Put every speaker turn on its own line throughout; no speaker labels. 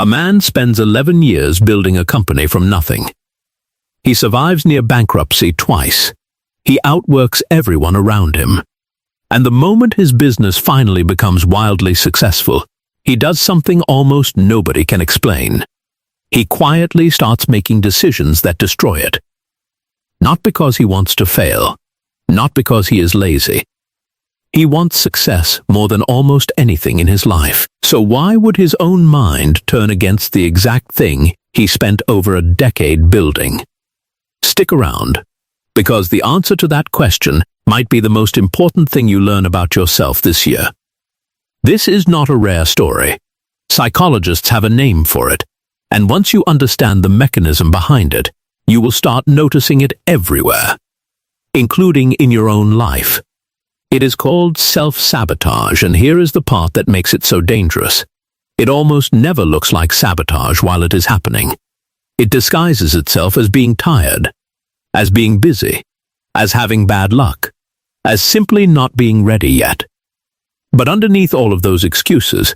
A man spends 11 years building a company from nothing. He survives near bankruptcy twice. He outworks everyone around him. And the moment his business finally becomes wildly successful, he does something almost nobody can explain. He quietly starts making decisions that destroy it. Not because he wants to fail, not because he is lazy. He wants success more than almost anything in his life. So why would his own mind turn against the exact thing he spent over a decade building? Stick around, because the answer to that question might be the most important thing you learn about yourself this year. This is not a rare story. Psychologists have a name for it, and once you understand the mechanism behind it, you will start noticing it everywhere, including in your own life. It is called self-sabotage, and here is the part that makes it so dangerous. It almost never looks like sabotage while it is happening. It disguises itself as being tired, as being busy, as having bad luck, as simply not being ready yet. But underneath all of those excuses,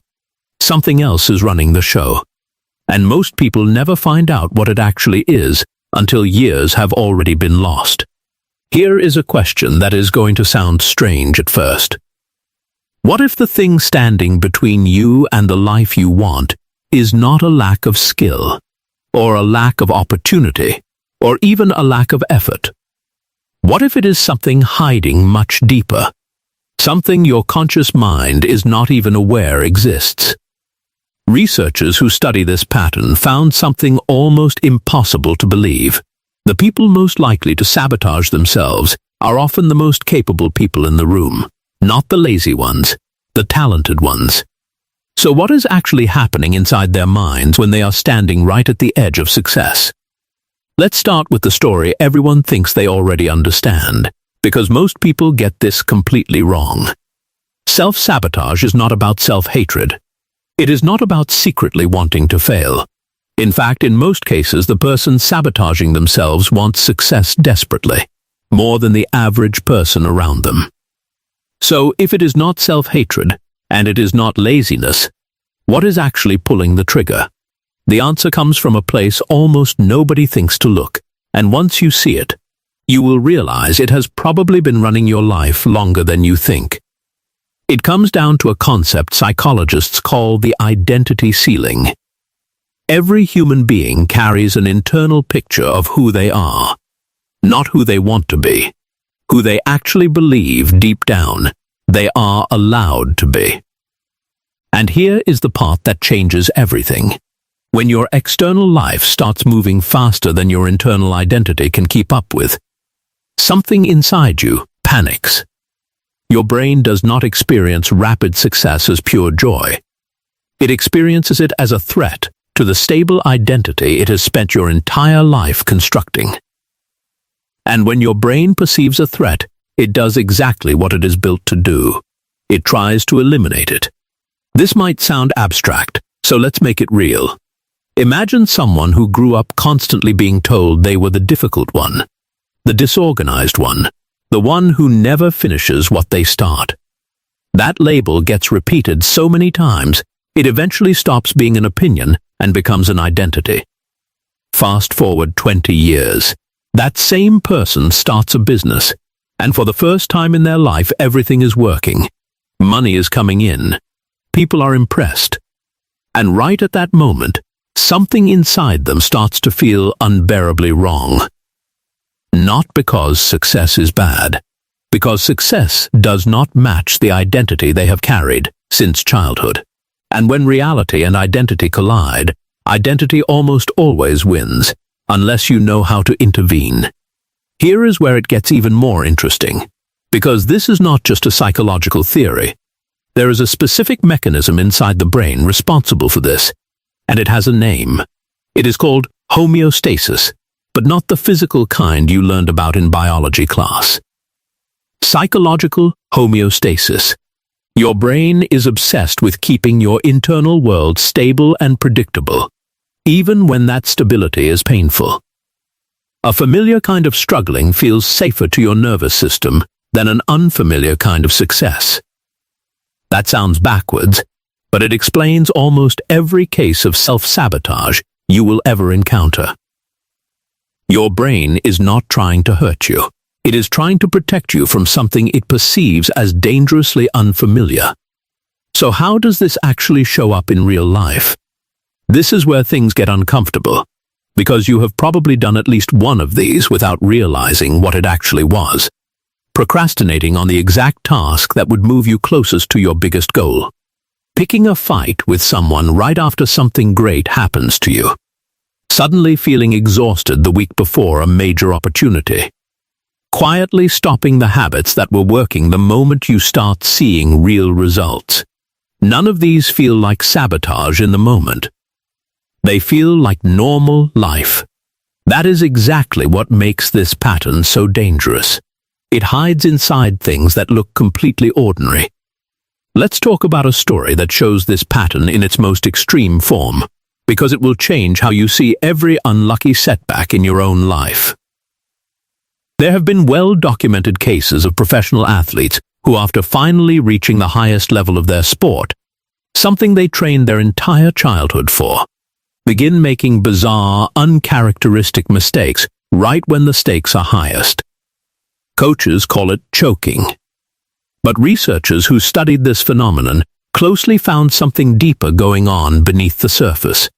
something else is running the show. And most people never find out what it actually is until years have already been lost. Here is a question that is going to sound strange at first. What if the thing standing between you and the life you want is not a lack of skill, or a lack of opportunity, or even a lack of effort? What if it is something hiding much deeper? Something your conscious mind is not even aware exists? Researchers who study this pattern found something almost impossible to believe. The people most likely to sabotage themselves are often the most capable people in the room, not the lazy ones, the talented ones. So what is actually happening inside their minds when they are standing right at the edge of success? Let's start with the story everyone thinks they already understand, because most people get this completely wrong. Self-sabotage is not about self-hatred. It is not about secretly wanting to fail. In fact, in most cases, the person sabotaging themselves wants success desperately, more than the average person around them. So, if it is not self-hatred, and it is not laziness, what is actually pulling the trigger? The answer comes from a place almost nobody thinks to look, and once you see it, you will realize it has probably been running your life longer than you think. It comes down to a concept psychologists call the identity ceiling. Every human being carries an internal picture of who they are, not who they want to be, who they actually believe deep down they are allowed to be. And here is the part that changes everything. When your external life starts moving faster than your internal identity can keep up with, something inside you panics. Your brain does not experience rapid success as pure joy. It experiences it as a threat to the stable identity it has spent your entire life constructing. And when your brain perceives a threat, it does exactly what it is built to do. It tries to eliminate it. This might sound abstract, so let's make it real. Imagine someone who grew up constantly being told they were the difficult one, the disorganized one, the one who never finishes what they start. That label gets repeated so many times, it eventually stops being an opinion and becomes an identity. Fast forward 20 years. That same person starts a business, and for the first time in their life, everything is working. Money is coming in. People are impressed. And right at that moment, something inside them starts to feel unbearably wrong. Not because success is bad, because success does not match the identity they have carried since childhood. And when reality and identity collide, identity almost always wins, unless you know how to intervene. Here is where it gets even more interesting, because this is not just a psychological theory. There is a specific mechanism inside the brain responsible for this, and it has a name. It is called homeostasis, but not the physical kind you learned about in biology class. Psychological homeostasis. Your brain is obsessed with keeping your internal world stable and predictable, even when that stability is painful. A familiar kind of struggling feels safer to your nervous system than an unfamiliar kind of success. That sounds backwards, but it explains almost every case of self-sabotage you will ever encounter. Your brain is not trying to hurt you. It is trying to protect you from something it perceives as dangerously unfamiliar. So how does this actually show up in real life? This is where things get uncomfortable, because you have probably done at least one of these without realizing what it actually was. Procrastinating on the exact task that would move you closest to your biggest goal. Picking a fight with someone right after something great happens to you. Suddenly feeling exhausted the week before a major opportunity. Quietly stopping the habits that were working the moment you start seeing real results. None of these feel like sabotage in the moment. They feel like normal life. That is exactly what makes this pattern so dangerous. It hides inside things that look completely ordinary. Let's talk about a story that shows this pattern in its most extreme form, because it will change how you see every unlucky setback in your own life. There have been well-documented cases of professional athletes who, after finally reaching the highest level of their sport, something they trained their entire childhood for, begin making bizarre, uncharacteristic mistakes right when the stakes are highest. Coaches call it choking. But researchers who studied this phenomenon closely found something deeper going on beneath the surface.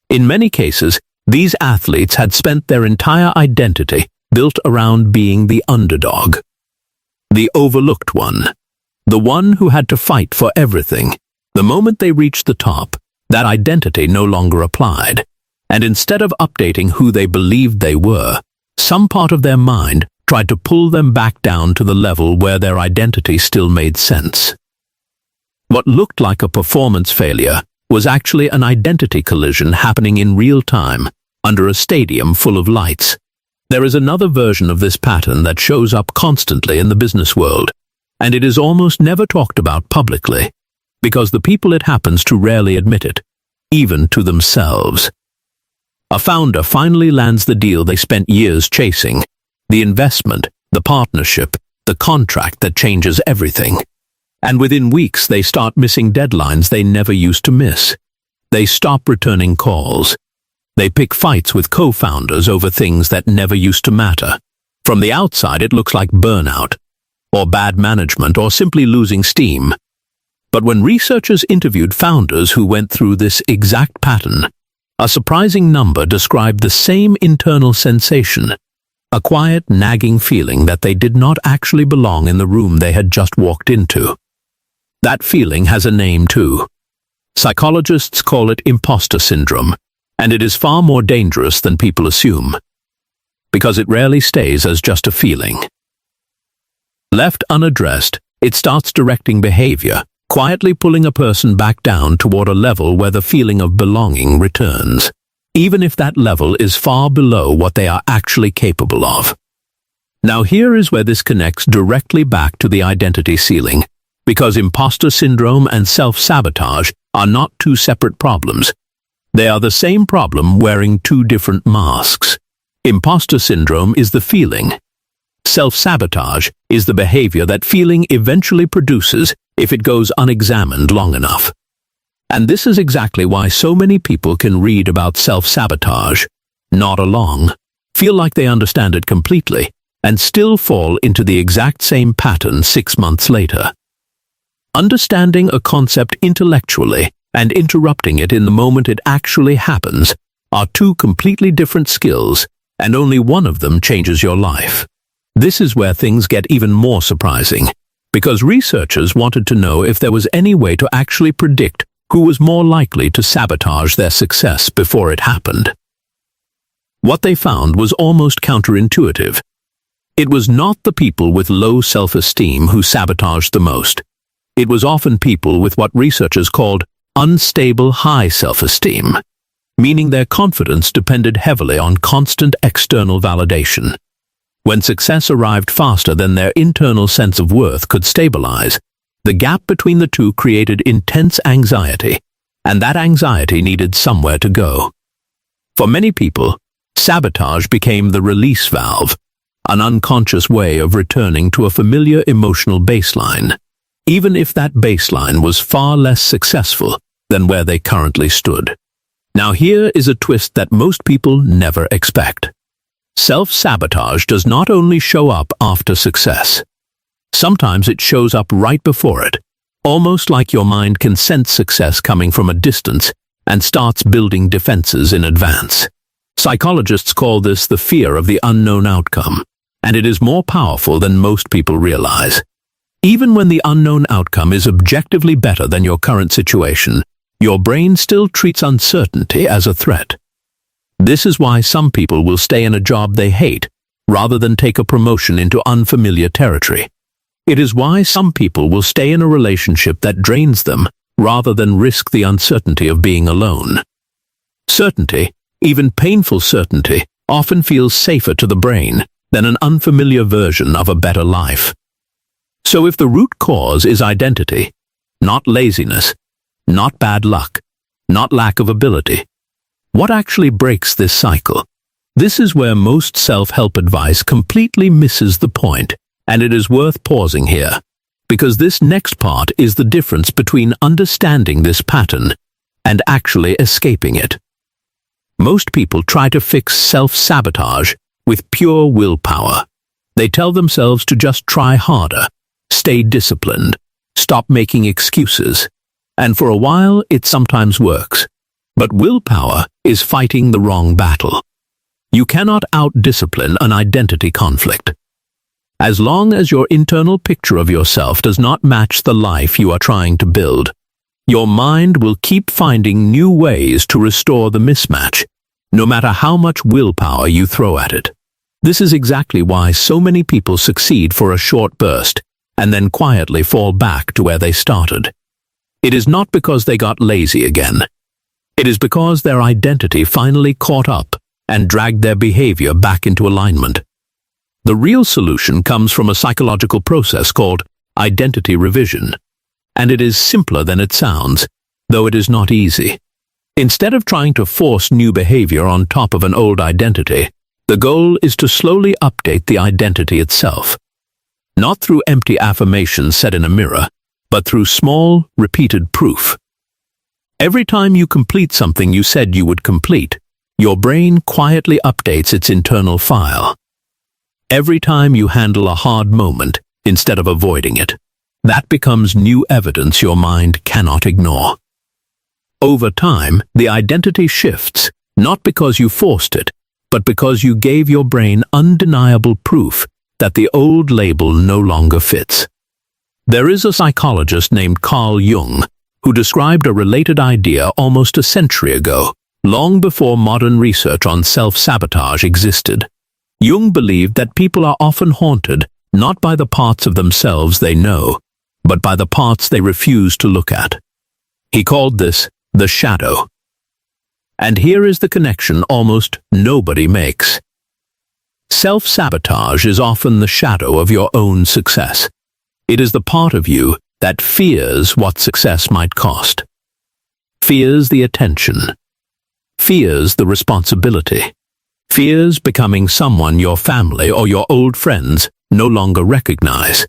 In many cases, these athletes had spent their entire identity built around being the underdog, the overlooked one, the one who had to fight for everything. The moment they reached the top, that identity no longer applied, and instead of updating who they believed they were, some part of their mind tried to pull them back down to the level where their identity still made sense. What looked like a performance failure was actually an identity collision happening in real time, under a stadium full of lights. There is another version of this pattern that shows up constantly in the business world, and it is almost never talked about publicly, because the people it happens to rarely admit it, even to themselves. A founder finally lands the deal they spent years chasing, the investment, the partnership, the contract that changes everything. And within weeks they start missing deadlines they never used to miss. They stop returning calls. They pick fights with co-founders over things that never used to matter. From the outside it looks like burnout, or bad management, or simply losing steam. But when researchers interviewed founders who went through this exact pattern, a surprising number described the same internal sensation, a quiet, nagging feeling that they did not actually belong in the room they had just walked into. That feeling has a name too. Psychologists call it impostor syndrome, and it is far more dangerous than people assume, because it rarely stays as just a feeling. Left unaddressed, it starts directing behavior, quietly pulling a person back down toward a level where the feeling of belonging returns, even if that level is far below what they are actually capable of. Now here is where this connects directly back to the identity ceiling, because imposter syndrome and self-sabotage are not two separate problems. They are the same problem wearing two different masks. Imposter syndrome is the feeling. Self-sabotage is the behavior that feeling eventually produces if it goes unexamined long enough. And this is exactly why so many people can read about self-sabotage, nod along, feel like they understand it completely, and still fall into the exact same pattern 6 months later. Understanding a concept intellectually and interrupting it in the moment it actually happens are two completely different skills, and only one of them changes your life. This is where things get even more surprising, because researchers wanted to know if there was any way to actually predict who was more likely to sabotage their success before it happened. What they found was almost counterintuitive. It was not the people with low self-esteem who sabotaged the most. It was often people with what researchers called unstable high self-esteem, meaning their confidence depended heavily on constant external validation. When success arrived faster than their internal sense of worth could stabilize, the gap between the two created intense anxiety, and that anxiety needed somewhere to go. For many people, sabotage became the release valve, an unconscious way of returning to a familiar emotional baseline. even if that baseline was far less successful than where they currently stood. Now here is a twist that most people never expect. Self-sabotage does not only show up after success. Sometimes it shows up right before it, almost like your mind can sense success coming from a distance and starts building defenses in advance. Psychologists call this the fear of the unknown outcome, and it is more powerful than most people realize. Even when the unknown outcome is objectively better than your current situation, your brain still treats uncertainty as a threat. This is why some people will stay in a job they hate rather than take a promotion into unfamiliar territory. It is why some people will stay in a relationship that drains them rather than risk the uncertainty of being alone. Certainty, even painful certainty, often feels safer to the brain than an unfamiliar version of a better life. So if the root cause is identity, not laziness, not bad luck, not lack of ability, what actually breaks this cycle? This is where most self-help advice completely misses the point, and it is worth pausing here, because this next part is the difference between understanding this pattern and actually escaping it. Most people try to fix self-sabotage with pure willpower. They tell themselves to just try harder, stay disciplined, stop making excuses, and for a while it sometimes works. But willpower is fighting the wrong battle. You cannot out-discipline an identity conflict. As long as your internal picture of yourself does not match the life you are trying to build, your mind will keep finding new ways to restore the mismatch, no matter how much willpower you throw at it. This is exactly why so many people succeed for a short burst and then quietly fall back to where they started. It is not because they got lazy again. It is because their identity finally caught up and dragged their behavior back into alignment. The real solution comes from a psychological process called identity revision, and it is simpler than it sounds, though it is not easy. Instead of trying to force new behavior on top of an old identity, the goal is to slowly update the identity itself. Not through empty affirmations said in a mirror, but through small, repeated proof. Every time you complete something you said you would complete, your brain quietly updates its internal file. Every time you handle a hard moment instead of avoiding it, that becomes new evidence your mind cannot ignore. Over time, the identity shifts, not because you forced it, but because you gave your brain undeniable proof that the old label no longer fits. There is a psychologist named Carl Jung who described a related idea almost a century ago, long before modern research on self-sabotage existed. Jung believed that people are often haunted not by the parts of themselves they know, but by the parts they refuse to look at. He called this the shadow. And here is the connection almost nobody makes. Self-sabotage is often the shadow of your own success. It is the part of you that fears what success might cost, fears the attention, fears the responsibility, fears becoming someone your family or your old friends no longer recognize.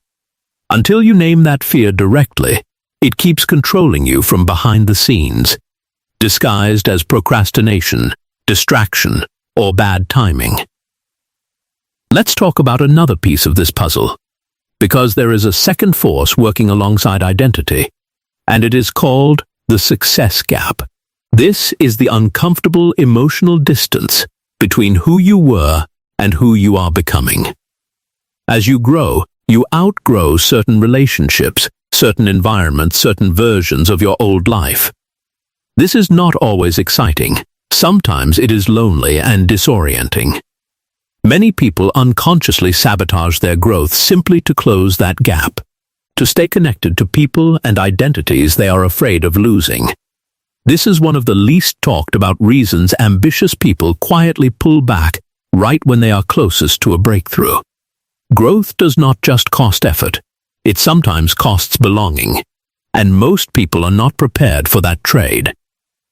Until you name that fear directly, it keeps controlling you from behind the scenes, disguised as procrastination, distraction, or bad timing. Let's talk about another piece of this puzzle, because there is a second force working alongside identity, and it is called the success gap. This is the uncomfortable emotional distance between who you were and who you are becoming. As you grow, you outgrow certain relationships, certain environments, certain versions of your old life. This is not always exciting. Sometimes it is lonely and disorienting. Many people unconsciously sabotage their growth simply to close that gap, to stay connected to people and identities they are afraid of losing. This is one of the least talked about reasons ambitious people quietly pull back right when they are closest to a breakthrough. Growth does not just cost effort, it sometimes costs belonging, and most people are not prepared for that trade.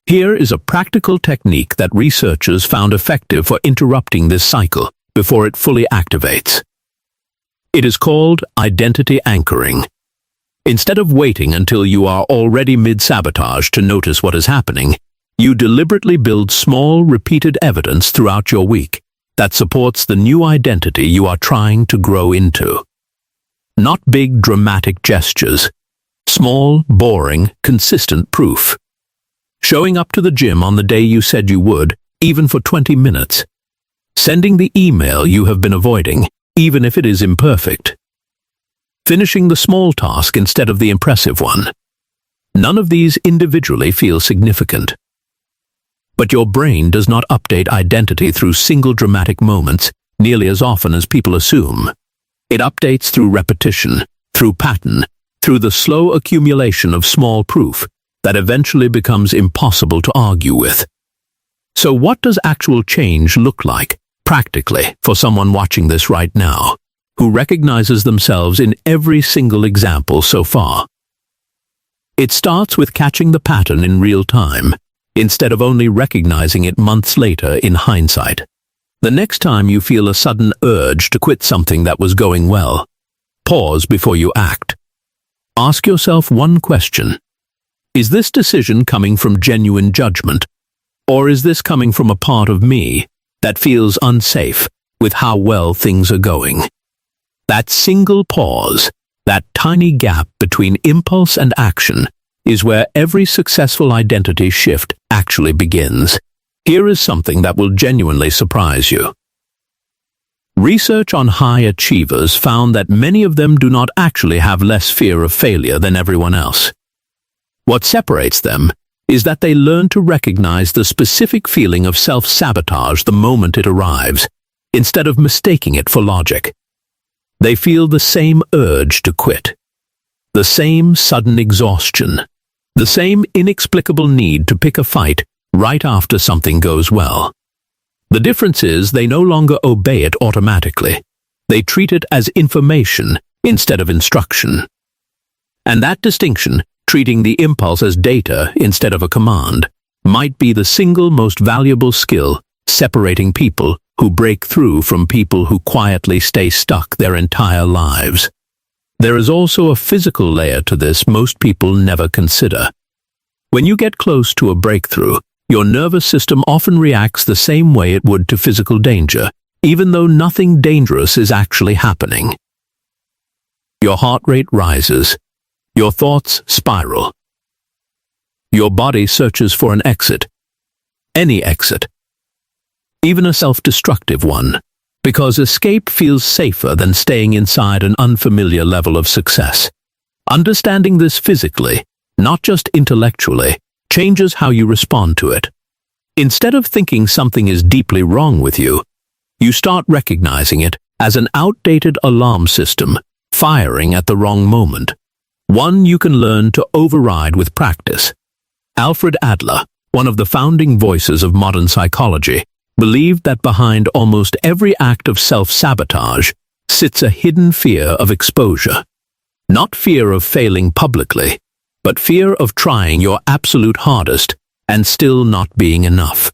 Here is a practical technique that researchers found effective for interrupting this cycle before it fully activates. It is called identity anchoring. Instead of waiting until you are already mid-sabotage to notice what is happening, you deliberately build small, repeated evidence throughout your week that supports the new identity you are trying to grow into. Not big, dramatic gestures. Small, boring, consistent proof. Showing up to the gym on the day you said you would, even for 20 minutes. Sending the email you have been avoiding, even if it is imperfect. Finishing the small task instead of the impressive one. None of these individually feel significant. But your brain does not update identity through single dramatic moments nearly as often as people assume. It updates through repetition, through pattern, through the slow accumulation of small proof that eventually becomes impossible to argue with. So what does actual change look like, practically, for someone watching this right now, who recognizes themselves in every single example so far? It starts with catching the pattern in real time, instead of only recognizing it months later in hindsight. The next time you feel a sudden urge to quit something that was going well, pause before you act. Ask yourself one question. Is this decision coming from genuine judgment? Or is this coming from a part of me that feels unsafe with how well things are going? That single pause, that tiny gap between impulse and action, is where every successful identity shift actually begins. Here is something that will genuinely surprise you. Research on high achievers found that many of them do not actually have less fear of failure than everyone else. What separates them is that they learn to recognize the specific feeling of self-sabotage the moment it arrives, instead of mistaking it for logic. They feel the same urge to quit, the same sudden exhaustion, the same inexplicable need to pick a fight right after something goes well. The difference is they no longer obey it automatically. They treat it as information instead of instruction. And that distinction, treating the impulse as data instead of a command, might be the single most valuable skill separating people who break through from people who quietly stay stuck their entire lives. There is also a physical layer to this most people never consider. When you get close to a breakthrough, your nervous system often reacts the same way it would to physical danger, even though nothing dangerous is actually happening. Your heart rate rises. Your thoughts spiral. Your body searches for an exit. Any exit. Even a self-destructive one, because escape feels safer than staying inside an unfamiliar level of success. Understanding this physically, not just intellectually, changes how you respond to it. Instead of thinking something is deeply wrong with you, you start recognizing it as an outdated alarm system firing at the wrong moment, one you can learn to override with practice. Alfred Adler, one of the founding voices of modern psychology, believed that behind almost every act of self-sabotage sits a hidden fear of exposure. Not fear of failing publicly, but fear of trying your absolute hardest and still not being enough.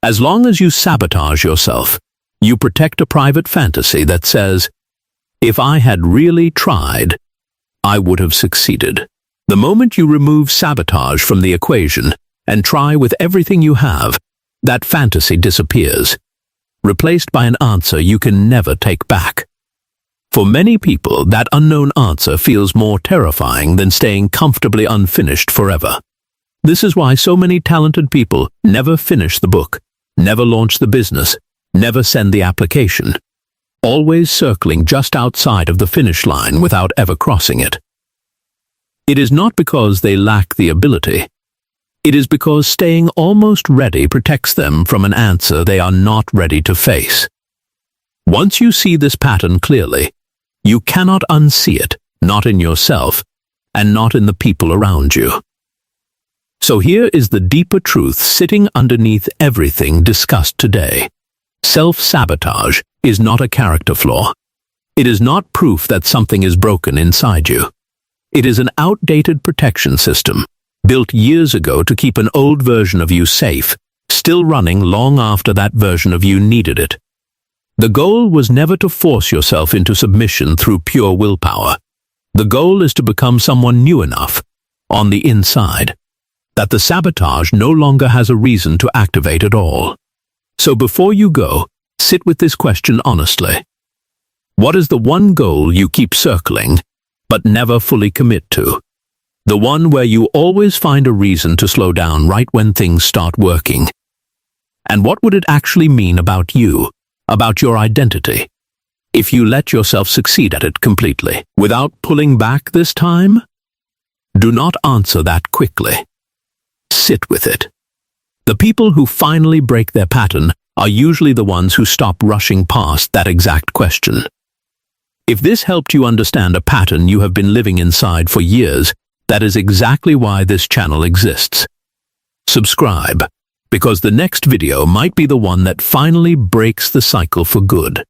As long as you sabotage yourself, you protect a private fantasy that says, "If I had really tried, I would have succeeded." The moment you remove sabotage from the equation and try with everything you have, that fantasy disappears, replaced by an answer you can never take back. For many people, that unknown answer feels more terrifying than staying comfortably unfinished forever. This is why so many talented people never finish the book, never launch the business, never send the application, always circling just outside of the finish line without ever crossing it. It is not because they lack the ability. It is because staying almost ready protects them from an answer they are not ready to face. Once you see this pattern clearly, you cannot unsee it, not in yourself, and not in the people around you. So here is the deeper truth sitting underneath everything discussed today. Self-sabotage is not a character flaw. It is not proof that something is broken inside you. It is an outdated protection system, built years ago to keep an old version of you safe, still running long after that version of you needed it. The goal was never to force yourself into submission through pure willpower. The goal is to become someone new enough, on the inside, that the sabotage no longer has a reason to activate at all. So before you go, sit with this question honestly. What is the one goal you keep circling, but never fully commit to? The one where you always find a reason to slow down right when things start working. And what would it actually mean about you, about your identity, if you let yourself succeed at it completely, without pulling back this time? Do not answer that quickly. Sit with it. The people who finally break their pattern are usually the ones who stop rushing past that exact question. If this helped you understand a pattern you have been living inside for years, that is exactly why this channel exists. Subscribe, because the next video might be the one that finally breaks the cycle for good.